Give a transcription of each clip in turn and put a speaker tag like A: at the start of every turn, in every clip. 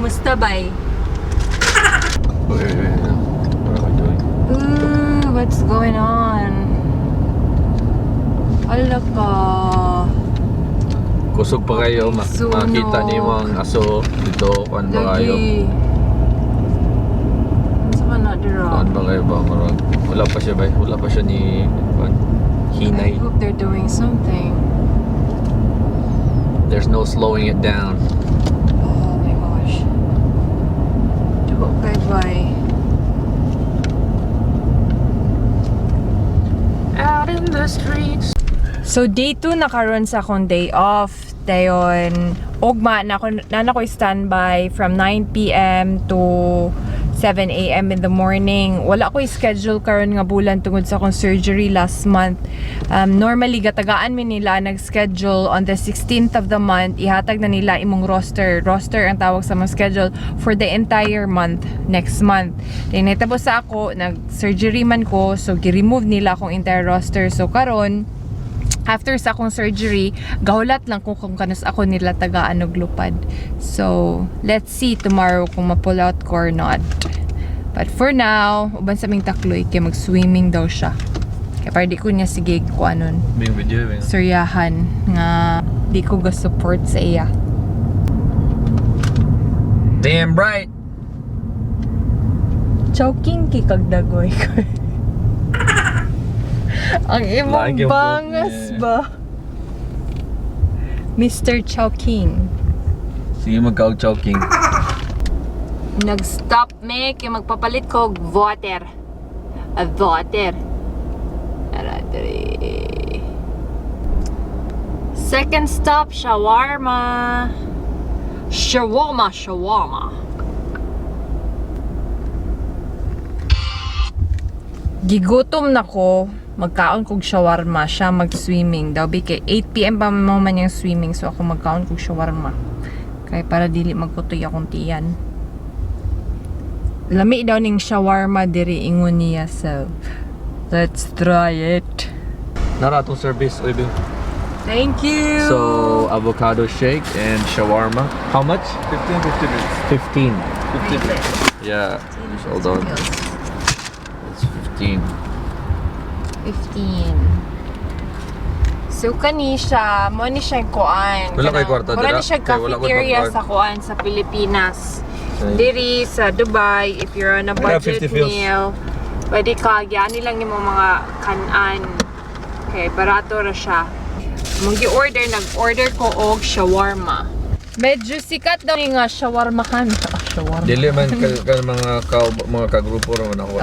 A: Kumusta, bay?
B: Wait. What am I doing?
A: What's going on? Ala ka.
B: Kusog pa kayo, makita niyo ang aso dito. Kuan ba kayo?
A: Saan na dira?
B: Kuan ba kayo ba? Wala pa siya ba? Wala pa siya ni kuan. Hinay.
A: I hope they're doing something.
B: There's no slowing it down.
A: Oh my gosh. Bye-bye.
B: Out in the streets.
A: So day 2 na karon sa akong day off. Dayon ugma na ko standby from 9 PM to 7 AM in the morning. Wala ko schedule karon nga bulan tungod sa akong surgery last month. Normally gatagaan mi nila nag-schedule on the 16th of the month. Ihatag na nila imong roster. Roster ang tawag sa mga schedule for the entire month next month. Then natapos sa ako nag-surgery man ko, so gi-remove nila akong entire roster. So karon after sa akong surgery, gahulat lang kung kanus ako nila tagaan og lupad. So, let's see tomorrow kung ma-pull out ko or not. But for now, uban sa ming takloy, kaya mag-swimming daw siya. Kaya para di ko niya sige ko anon.
B: May video eh.
A: Suryahan nga di ko ga-support sa iya.
B: Damn right!
A: Choking kikagdagoy ko. Ang imong
B: Lagi ang
A: bangas
B: buhok niya.
A: ba? Mr. Choking.
B: Sige magkaw-choking.
A: Nag-stop me kaya magpapalit ko og water. A water. Second stop, shawarma. Shawarma. Gigutom na ko. Magkaon kog shawarma, siya mag-swimming daw. Kay 8 PM pa mo man yung swimming, so ako magkaon kog shawarma. Kaya para dili magkutoy akong tiyan. Lami daw ning shawarma diri ingon niya, so let's try it.
B: Nara itong service, Oibing.
A: Thank you!
B: So, avocado shake and shawarma. How much?
C: 15 minutes.
B: 15.
C: 15 minutes.
B: Yeah. Hold on. It's 15.
A: 15. So kani siya, mo ni siya kuan.
B: Wala kay kwarta
A: Wala
B: dira?
A: ni siya
B: Kay wala ko
A: cafeteria
B: mag-card.
A: sa kuan sa Pilipinas.
B: Okay.
A: Diri sa Dubai, if you're on a
B: I have
A: budget
B: 50 pills.
A: meal, pwede ka gyani lang nimo mga kanan. Okay, barato ra siya. Mong gi-order, nag-order ko og shawarma. Medyo sikat daw nga shawarma kan. Shawarma.
B: Dili man ka mga kagrupo naman ako.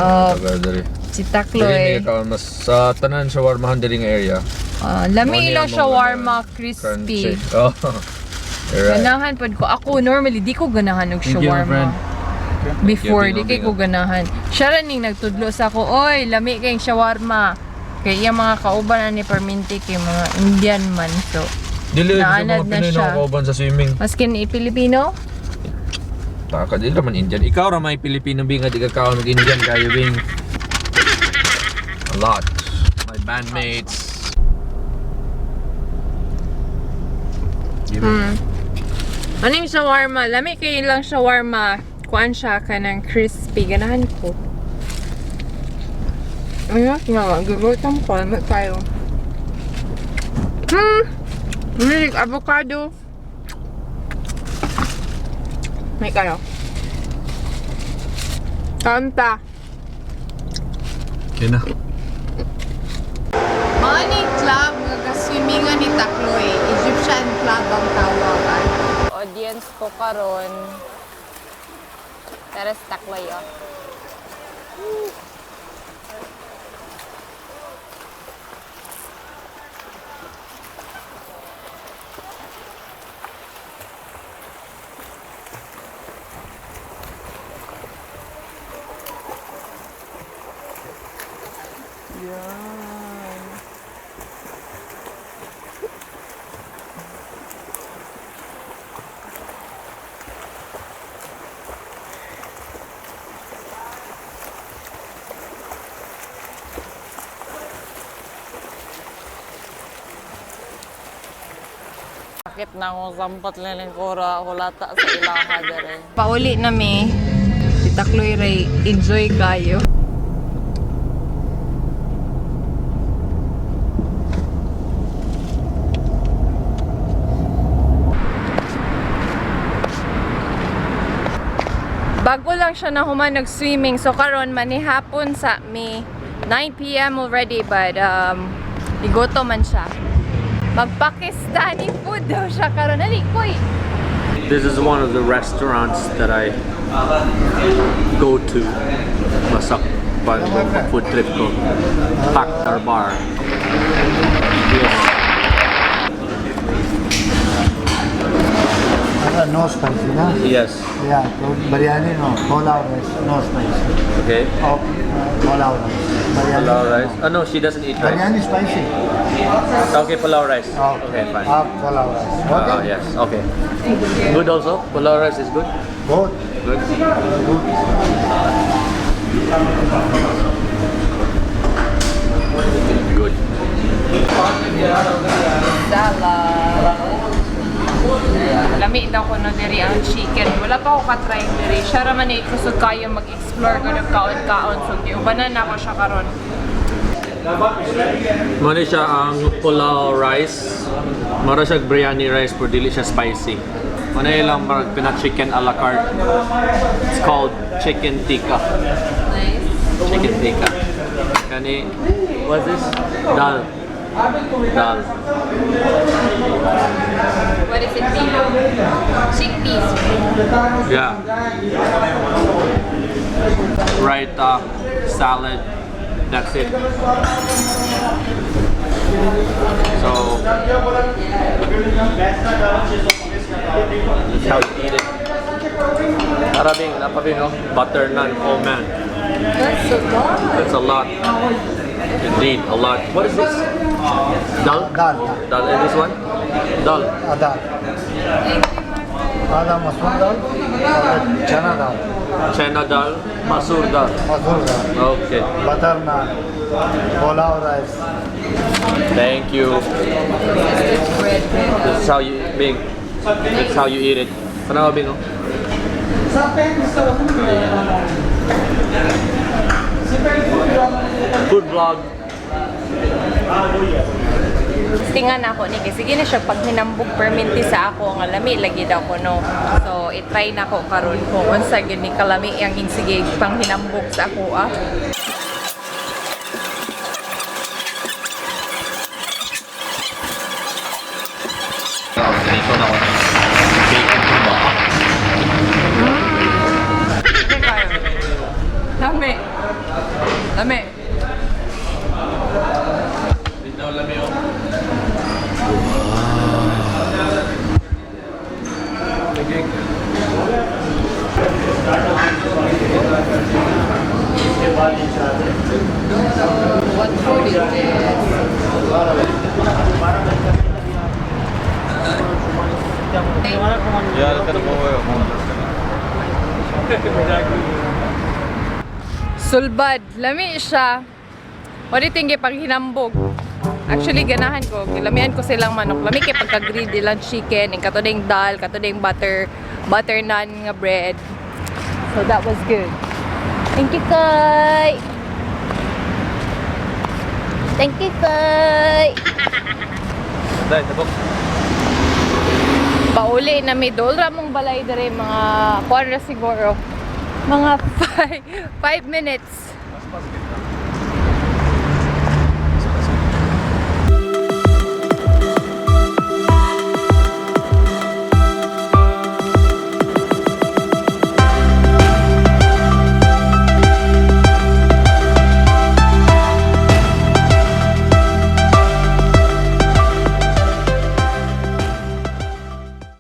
B: Diri.
A: Si
B: Dili
A: Takloy.
B: mi ka mas sa tanan shawarmahan diri nga area.
A: Lami
B: Ano
A: lang
B: yung
A: shawarma
B: mga
A: crispy.
B: crunchy. Oh. Right.
A: Ganahan pod ko. Ako normally di ko ganahan og
B: Thank you, my
A: shawarma.
B: friend.
A: Before
B: Thank you,
A: di kay ko ganahan. Siya rin ning nagtudlo sa ako, oy, lami kayong shawarma. Kaya yung mga kauban na ni Perminti kay mga Indian man. So,
B: Dili sa
A: naanad
B: mga
A: na
B: Pinoy
A: siya.
B: na kauban sa swimming.
A: maskin Pilipino,
B: Taka dili man Indian. Ikaw ra may Pilipino bing nga di ka kaon og Indian kayo bing. A lot. My bandmates.
A: Anong shawarma? Lami kay lang shawarma. Kuan siya kanang crispy. Ganahan ko. Ayun, nga, gugutom ko. Lami tayo. Milig avocado. May kayo. Kanta.
B: Kina.
A: Morning club nga kaswimingan ni Takloy. Egyptian club ang tawagan. Audience ko karon. Tara sa Takloy, oh. Yan.
D: Sakit na akong sampat lilingkura. Hulata sa ilaha dere.
A: Pauli na mi. Si Takloy Ray, enjoy kayo. Bago lang siya na human nag-swimming. So karon manihapon sa mi 9 p.m. already but igoto man siya. Mag-Pakistani food daw siya karon. Ali, koy.
E: This is one of the restaurants that I go to masak pag food trip ko. Paktar Bar. Yes.
F: No spicy, na?
E: Yes.
F: Yeah, so biryani no, pulao rice, no spicy.
E: Okay.
F: Oh, pulao rice. Biryani.
E: Pulao rice. Oh no, she doesn't eat rice.
F: Biryani spicy.
E: Okay, pulao rice.
F: Oh,
E: Okay, fine.
F: Pulao rice. Okay.
E: Yes, okay. Good also? Pulao rice is good?
F: Good.
E: Good. Good.
A: Dala. Lami daw ko no diri ang chicken. Wala pa ako ka-try diri. Siya raman eh kusog kayo mag-explore ko ng kaon-kaon. So, ubanan na ako siya karon.
E: Muna siya ang pulao rice. Mara siya biryani rice pero dili siya spicy. Muna ilang marag pina-chicken a la carte. It's called chicken tikka.
A: Nice.
E: Chicken tikka. Kani, what's this? Dal. Dal.
A: What is it, Pino? Chickpeas.
E: Yeah. Raita, salad. That's it. So, that's how you eat it. Arabing, napabing, oh, butter naan. Oh man,
A: That's so good.
E: that's a lot. Indeed, a lot. What is this? Dal?
F: Dal.
E: Dal. And this one? Dal.
F: Dal. Ada masoor dal, chana dal,
E: Chena dal. Masur dal.
F: masoor dal,
E: Okay.
F: butter naan, pulao rice.
E: Thank you. This is how you Bing. This is how you eat it. Panawa Bing, oh. Food vlog.
A: Tingan ako ni kasi gina siya pag hinambog perminti sa ako nga lami lagi daw ko no. So i-try na ko karon kung unsa gyud ni kalami ang insige pang hinambog sa ako ah.
B: Dito na ako ng bacon tuba.
A: Lami. Lami.
E: Bitaw lami, oh.
A: What food is this? Sulbad. Lami siya. What do you think pag hinambog? Actually, ganahan ko. Lamian ko silang manok. Lami kay pagka-grilled ilang chicken. Yung katoding dal, katoding butter naan nga bread. So that was good. Thank you, Kai! Thank you, Kai!
E: Dahil, tabok.
A: Pauli na may dolra mong balay dere mga kuwan ra siguro. Mga 5 minutes.